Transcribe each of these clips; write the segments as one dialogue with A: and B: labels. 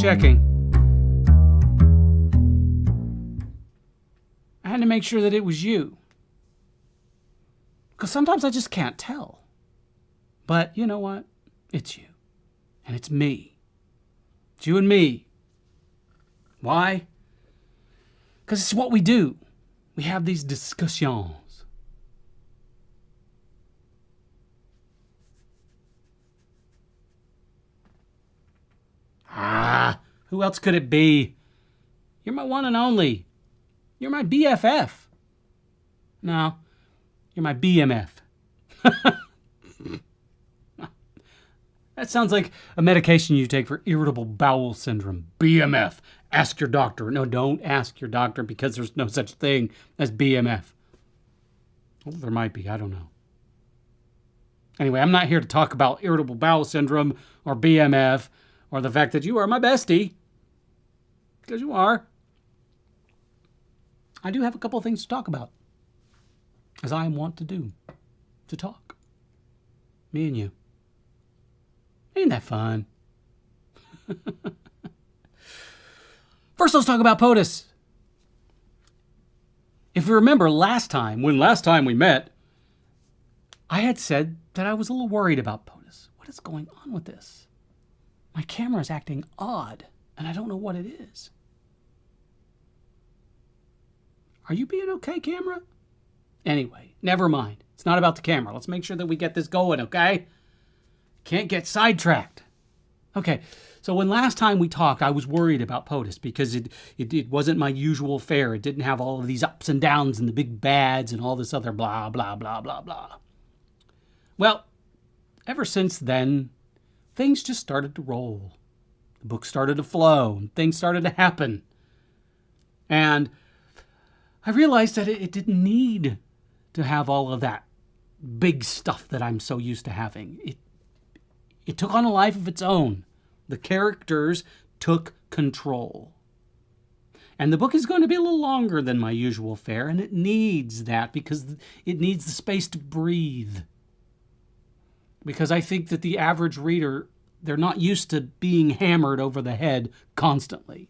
A: checking. I had to make sure that it was you. Because sometimes I just can't tell. But you know what? It's you. And it's me. It's you and me. Why? Because it's what we do. We have these discussions. Who else could it be? You're my one and only. You're my BFF. No, you're my BMF. That sounds like a medication you take for irritable bowel syndrome. BMF. Ask your doctor. No, don't ask your doctor because there's no such thing as BMF. Well, there might be. I don't know. Anyway, I'm not here to talk about irritable bowel syndrome or BMF or the fact that you are my bestie. Because you are. I do have a couple of things to talk about. As I want to do. To talk. Me and you. Ain't that fun? First, let's talk about POTUS. If you remember last time we met, I had said that I was a little worried about POTUS. What is going on with this? My camera is acting odd, and I don't know what it is. Are you being okay, camera? Anyway, never mind. It's not about the camera. Let's make sure that we get this going, okay? Can't get sidetracked. Okay, so when last time we talked, I was worried about POTUS because it wasn't my usual fare. It didn't have all of these ups and downs and the big bads and all this other blah, blah, blah, blah, blah. Well, ever since then, things just started to roll. The book started to flow and things started to happen. And I realized that it didn't need to have all of that big stuff that I'm so used to having. It took on a life of its own. The characters took control. And the book is going to be a little longer than my usual fare, and it needs that because it needs the space to breathe. Because I think that the average reader, they're not used to being hammered over the head constantly.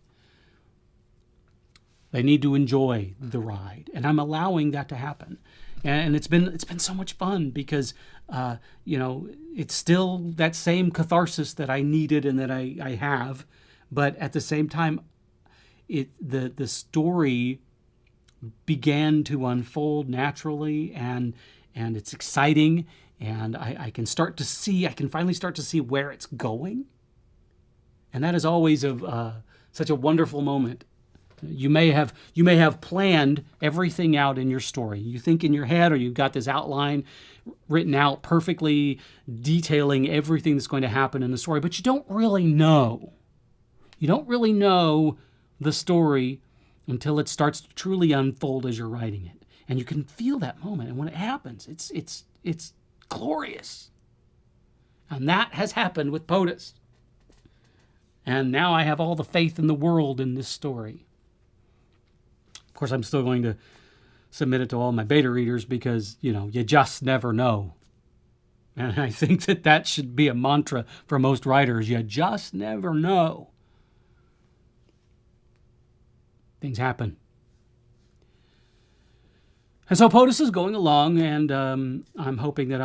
A: They need to enjoy the ride, and I'm allowing that to happen. And it's been so much fun because, it's still that same catharsis that I needed and that I have. But at the same time, the story began to unfold naturally and it's exciting. And I can finally start to see where it's going. And that is always such a wonderful moment. You may have planned everything out in your story. You think in your head, or you've got this outline written out perfectly, detailing everything that's going to happen in the story, but you don't really know. You don't really know the story until it starts to truly unfold as you're writing it. And you can feel that moment. And when it happens, it's glorious. And that has happened with POTUS. And now I have all the faith in the world in this story. Of course, I'm still going to submit it to all my beta readers because, you just never know. And I think that should be a mantra for most writers. You just never know. Things happen. And so POTUS is going along, and I'm hoping that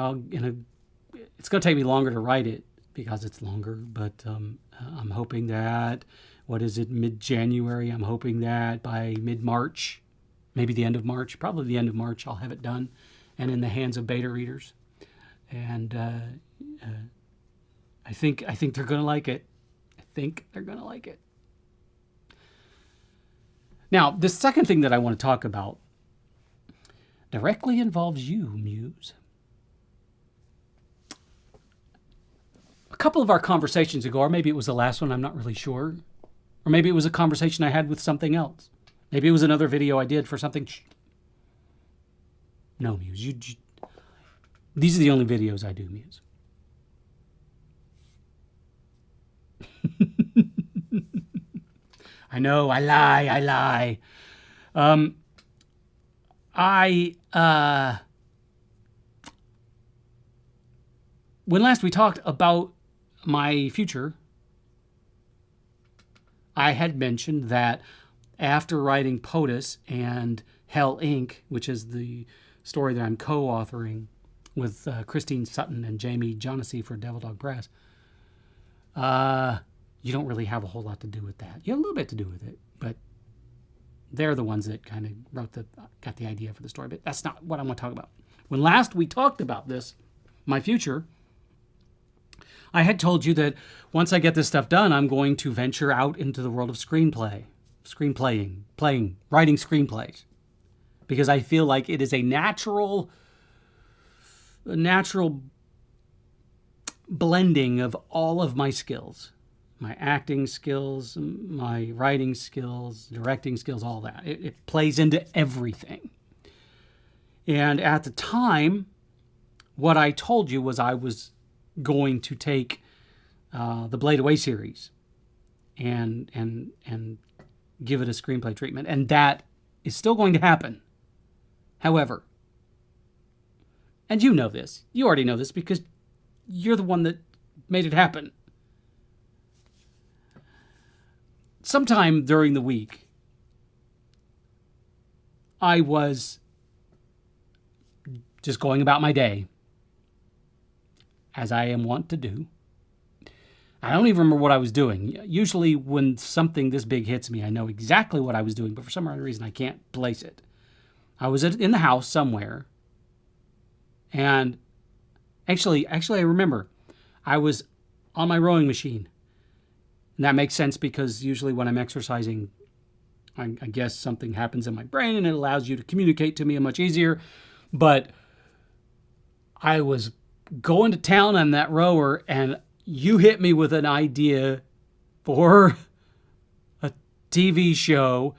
A: it's going to take me longer to write it because it's longer, but I'm hoping that, mid-January? I'm hoping that by mid-March, maybe the end of March, probably the end of March, I'll have it done and in the hands of beta readers. And I think they're going to like it. I think they're going to like it. Now, the second thing that I want to talk about directly involves you, Muse. A couple of our conversations ago, or maybe it was the last one, I'm not really sure. Or maybe it was a conversation I had with something else. Maybe it was another video I did for something. No, Muse. These are the only videos I do, Muse. I know, I lie. When last we talked about my future, I had mentioned that after writing POTUS and Hell Inc., which is the story that I'm co-authoring with Christine Sutton and Jamie Jonassy for Devil Dog Press, you don't really have a whole lot to do with that. You have a little bit to do with it, but they're the ones that kind of got the idea for the story. But that's not what I want to talk about. When last we talked about this, my future, I had told you that once I get this stuff done, I'm going to venture out into the world of writing screenplays, because I feel like it is a natural blending of all of my skills, my acting skills, my writing skills, directing skills, all that. It plays into everything. And at the time, what I told you was I was going to take the Blade Away series and give it a screenplay treatment. And that is still going to happen. However, and you know this, you already know this because you're the one that made it happen. Sometime during the week, I was just going about my day, as I am wont to do. I don't even remember what I was doing. Usually when something this big hits me, I know exactly what I was doing, but for some other reason I can't place it. I was in the house somewhere, and actually I remember I was on my rowing machine. And that makes sense because usually when I'm exercising, I guess something happens in my brain and it allows you to communicate to me much easier. But I was going to town on that rower, and you hit me with an idea for a TV show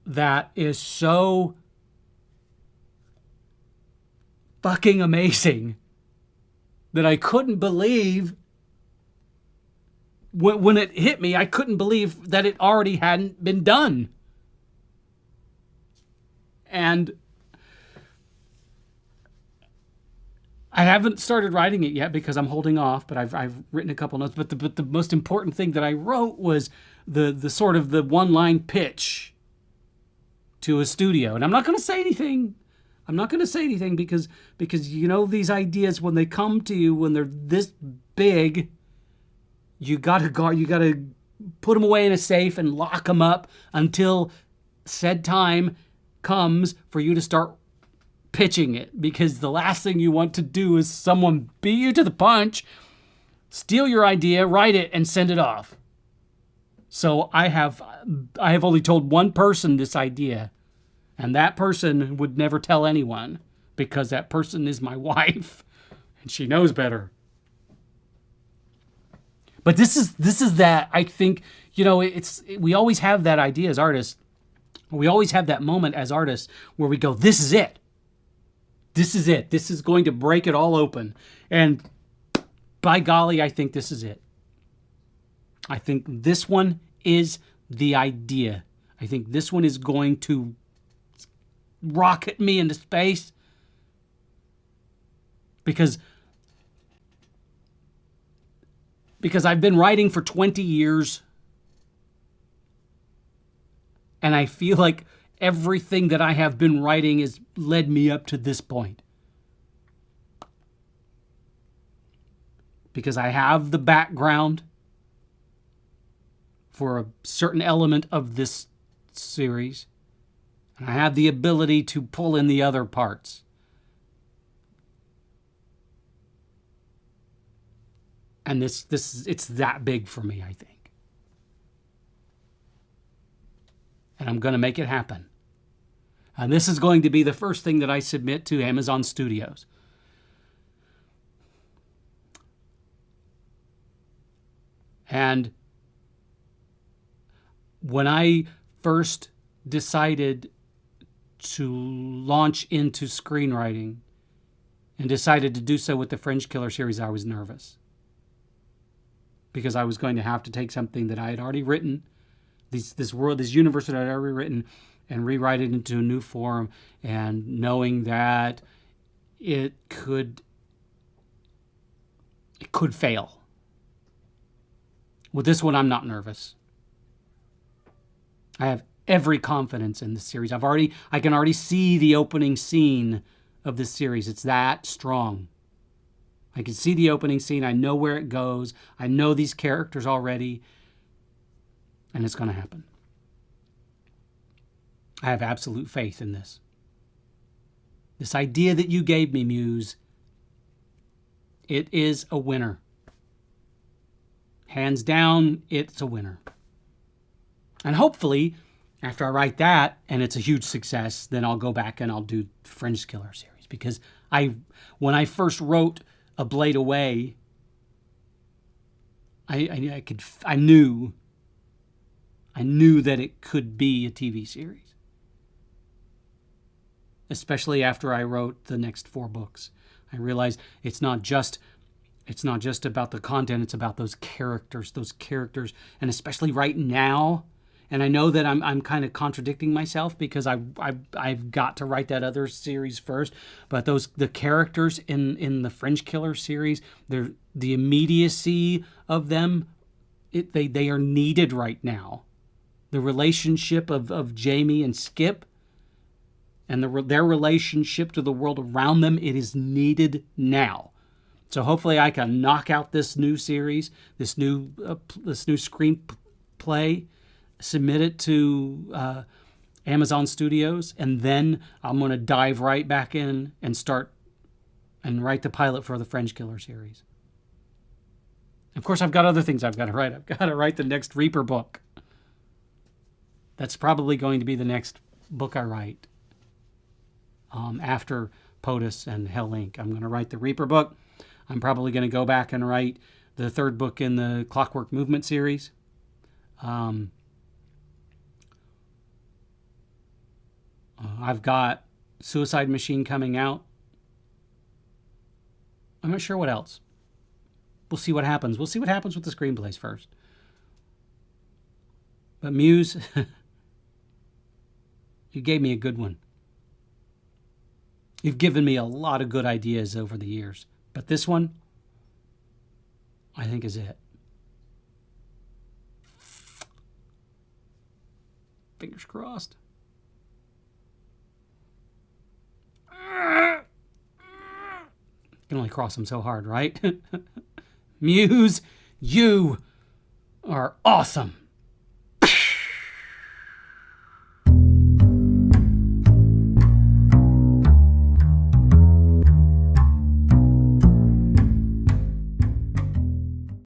A: that is so fucking amazing that I couldn't believe when it hit me. I couldn't believe that it already hadn't been done. And I haven't started writing it yet because I'm holding off, but I've written a couple notes. But the most important thing that I wrote was the sort of the one-line pitch to a studio. And I'm not going to say anything. I'm not going to say anything because you know these ideas, when they come to you, when they're this big, you got to put them away in a safe and lock them up until said time comes for you to start pitching it, because the last thing you want to do is someone beat you to the punch, steal your idea, write it, and send it off. So I have only told one person this idea, and that person would never tell anyone because that person is my wife, and she knows better. But this is that, I think, you know, we always have that idea as artists. We always have that moment as artists where we go, this is it. This is it. This is going to break it all open. And by golly, I think this is it. I think this one is the idea. I think this one is going to rocket me into space. Because I've been writing for 20 years. And I feel like everything that I have been writing has led me up to this point. Because I have the background for a certain element of this series. And I have the ability to pull in the other parts. And it's that big for me, I think. And I'm going to make it happen. And this is going to be the first thing that I submit to Amazon Studios. And when I first decided to launch into screenwriting and decided to do so with the Fringe Killer series, I was nervous. Because I was going to have to take something that I had already written, this world, this universe that I had already written, and rewrite it into a new form, and knowing that it could fail. With this one, I'm not nervous. I have every confidence in this series. I can already see the opening scene of this series. It's that strong. I can see the opening scene. I know where it goes. I know these characters already. And it's going to happen. I have absolute faith in this. This idea that you gave me, Muse, it is a winner. Hands down, it's a winner. And hopefully, after I write that and it's a huge success, then I'll go back and I'll do Fringe Killer series. Because when I first wrote A Blade Away, I knew that it could be a TV series. Especially after I wrote the next 4 books. I realized it's not just about the content, it's about those characters, and especially right now. And I know that I'm kind of contradicting myself because I've got to write that other series first. But the characters in the Fringe Killer series, the immediacy of them, they are needed right now. The relationship of Jamie and Skip, and their relationship to the world around them, it is needed now. So hopefully I can knock out this new series, this new screenplay, submit it to Amazon Studios, and then I'm going to dive right back in and start and write the pilot for the Fringe Killer series. Of course, I've got other things I've got to write. I've got to write the next Reaper book. That's probably going to be the next book I write. After POTUS and Hell Inc. I'm going to write the Reaper book. I'm probably going to go back and write the 3rd book in the Clockwork Movement series. I've got Suicide Machine coming out. I'm not sure what else. We'll see what happens. We'll see what happens with the screenplays first. But Muse, you gave me a good one. You've given me a lot of good ideas over the years. But this one, I think, is it. Fingers crossed. Can only cross them so hard, right? Muse, you are awesome.